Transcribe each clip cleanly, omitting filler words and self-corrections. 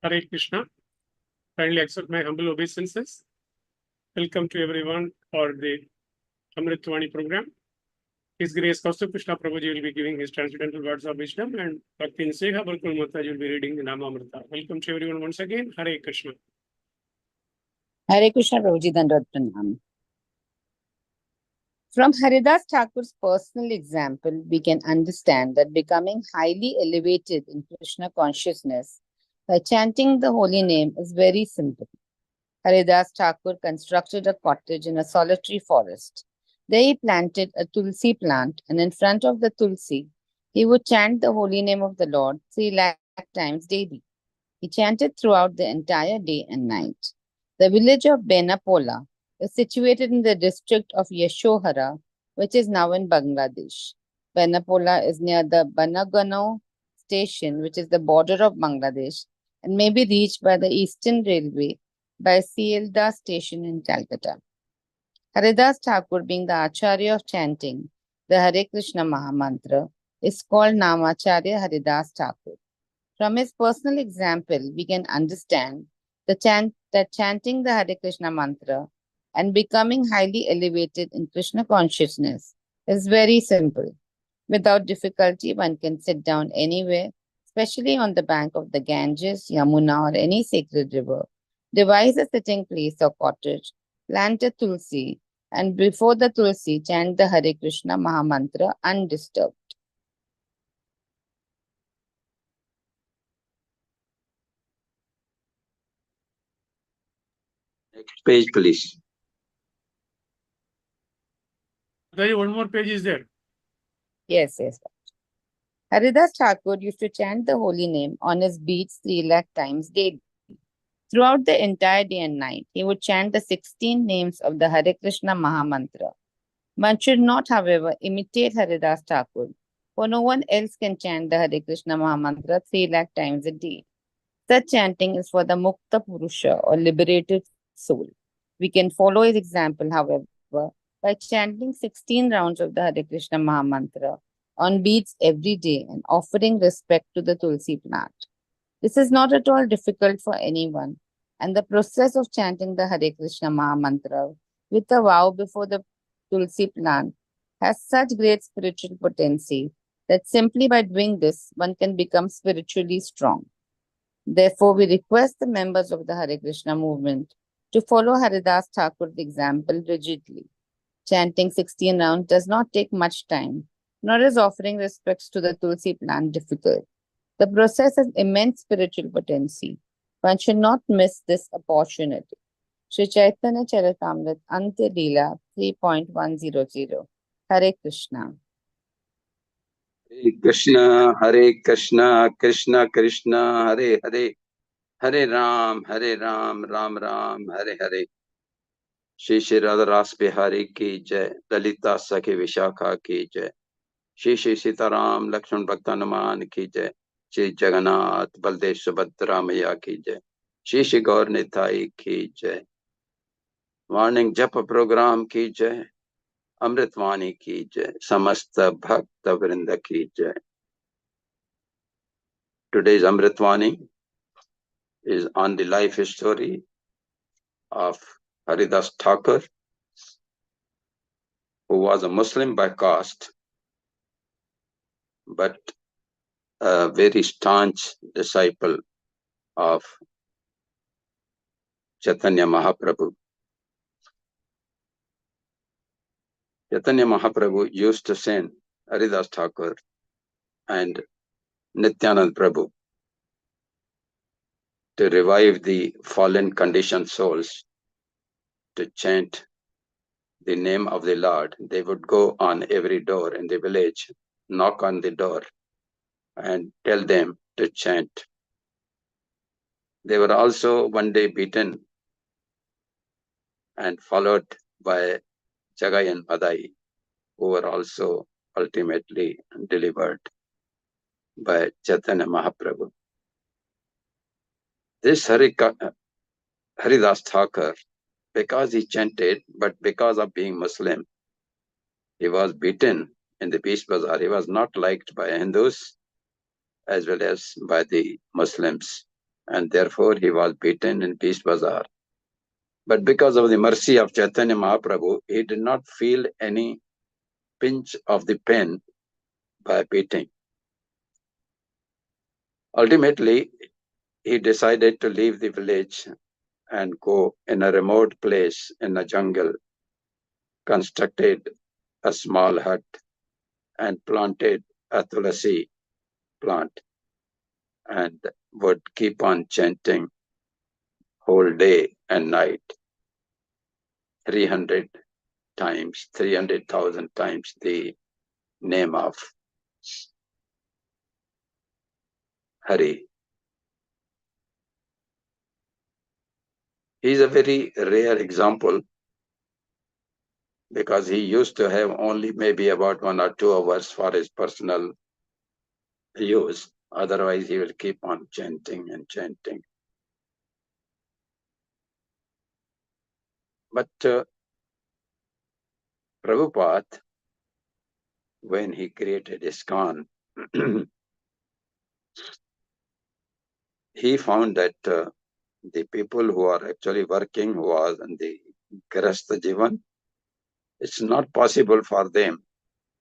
Hare Krishna. Kindly accept my humble obeisances. Welcome to everyone for the Amrut Vani program. His Grace Kaustubha Prabhuji will be giving his transcendental words of wisdom, and Bhakti Seha Balkul Mataji will be reading the Nama Amrita. Welcome to everyone once again. Hare Krishna. Hare Krishna Prabhuji Dandavad Pranam. From Haridas Thakur's personal example, we can understand that becoming highly elevated in Krishna consciousness by chanting the holy name is very simple. Haridas Thakur constructed a cottage in a solitary forest. There he planted a tulsi plant, and in front of the tulsi, he would chant the holy name of the Lord 3 lakh times daily. He chanted throughout the entire day and night. The village of Benapola is situated in the district of Yashohara, which is now in Bangladesh. Benapola is near the Banagano station, which is the border of Bangladesh, and may be reached by the Eastern Railway by Sealdah station in Calcutta. Haridas Thakur, being the Acharya of chanting the Hare Krishna Mahamantra, is called Namacharya Haridas Thakur. From his personal example, we can understand that chanting the Hare Krishna mantra and becoming highly elevated in Krishna consciousness is very simple. Without difficulty, one can sit down anywhere, especially on the bank of the Ganges, Yamuna, or any sacred river. Devise a sitting place or cottage, plant a tulsi, and before the tulsi, chant the Hare Krishna Mahamantra undisturbed. Next page, please. One more page is there. Yes. Haridas Thakur used to chant the holy name on his beads 3 lakh times daily. Throughout the entire day and night, he would chant the 16 names of the Hare Krishna Mahamantra. One should not, however, imitate Haridas Thakur, for no one else can chant the Hare Krishna Mahamantra 3 lakh times a day. Such chanting is for the Mukta Purusha or liberated soul. We can follow his example, however, by chanting 16 rounds of the Hare Krishna Mahamantra on beads every day and offering respect to the Tulsi plant. This is not at all difficult for anyone, and the process of chanting the Hare Krishna Mahamantra with a vow before the Tulsi plant has such great spiritual potency that simply by doing this, one can become spiritually strong. Therefore, we request the members of the Hare Krishna movement to follow Haridas Thakur's example rigidly. Chanting 16 rounds does not take much time, nor is offering respects to the Tulsi plant difficult. The process has immense spiritual potency. One should not miss this opportunity. Sri Chaitanya Charitamrita Antya Leela 3.100. Hare Krishna. Hare Krishna, Hare Krishna, Krishna Krishna, Hare Hare, Hare Ram, Ram Ram, Hare Hare. Shri Shri Radha Ras Bihari ki jai, Lalita Sakhi Vishakha ki jai, Shri Shri Sitaram Lakshman Bhaktanuman ki jai, Shri Jagannath Baldev Subhadra Maya ki jai, Shri Shri Gaur Nitai ki jai. Morning Japa program ki jai, Amrit Vani ki jai, Samasta Bhakta Vrinda ki jai. Today's Amrit Vani is on the life story of Haridas Thakur, who was a Muslim by caste, but a very staunch disciple of Chaitanya Mahaprabhu. Chaitanya Mahaprabhu used to send Haridas Thakur and Nityanand Prabhu to revive the fallen conditioned souls to chant the name of the Lord. They would go on every door in the village, knock on the door, and tell them to chant. They were also one day beaten and followed by Jagai and Madai, who were also ultimately delivered by Chaitanya Mahaprabhu. This Haridas Thakur, because he chanted, but because of being Muslim, he was beaten in the Beast Bazaar. He was not liked by Hindus as well as by the Muslims. and therefore he was beaten in Peace Bazaar. But because of the mercy of Chaitanya Mahaprabhu, he did not feel any pinch of the pen by beating. Ultimately, he decided to leave the village and go in a remote place in a jungle, constructed a small hut and planted a tulasi plant, and would keep on chanting whole day and night, 300 times, 300,000 times the name of Hari. He is a very rare example because he used to have only maybe about 1 or 2 hours for his personal use. Otherwise, he will keep on chanting and chanting. But Prabhupada, when he created ISKCON, he found that the people who are actually working, who are in the Grahastha Jivan, it's not possible for them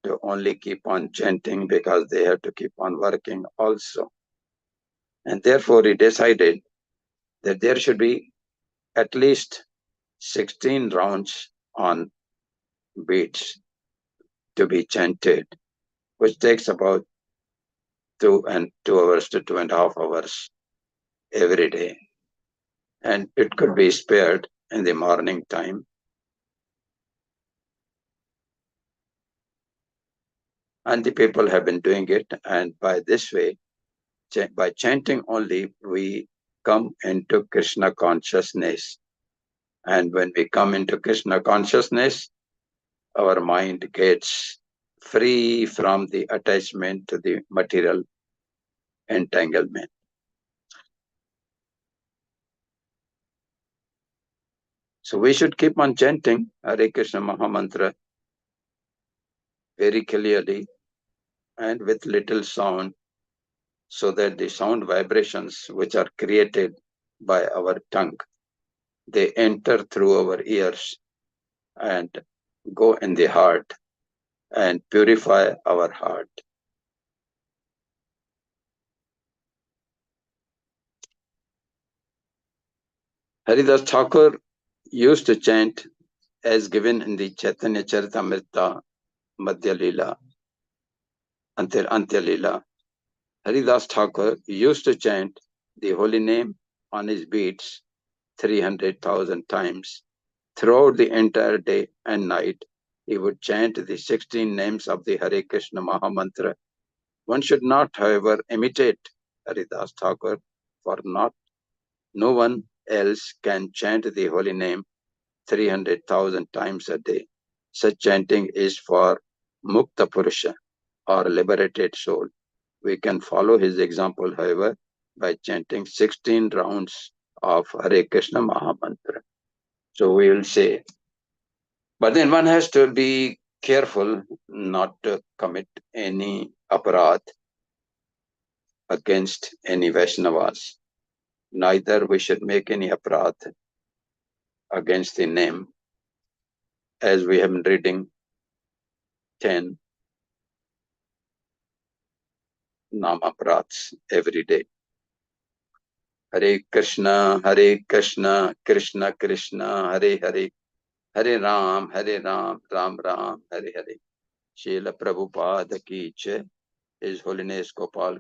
to only keep on chanting because they have to keep on working also. And therefore he decided that there should be at least 16 rounds on beats to be chanted, which takes about 2 hours to 2.5 hours every day. And it could be spared in the morning time. And the people have been doing it. And by this way, by chanting only, we come into Krishna consciousness. And when we come into Krishna consciousness, our mind gets free from the attachment to the material entanglement. So we should keep on chanting Hare Krishna Mahamantra very clearly and with little sound, so that the sound vibrations which are created by our tongue, they enter through our ears and go in the heart and purify our heart. Haridas Thakur used to chant as given in the Chaitanya Charitamrita Madhya Leela, Antya Leela. Haridas Thakur used to chant the holy name on his beats 300,000 times. Throughout the entire day and night, he would chant the 16 names of the Hare Krishna Mahamantra. One should not, however, imitate Haridas Thakur, for no one else can chant the holy name 300,000 times a day. Such chanting is for Mukta Purusha, or liberated soul. We can follow his example, however, by chanting 16 rounds of Hare Krishna Mahamantra. So we will say, but then one has to be careful not to commit any aparadh against any Vaishnavas. Neither we should make any aparadh against the name, as we have been reading 10 namapraths every day. Hare Krishna, Krishna Krishna, Hare Hare, Hare Ram, Ram Ram, Hare Hare. Srila Prabhupada ki jai. His Holiness Gopal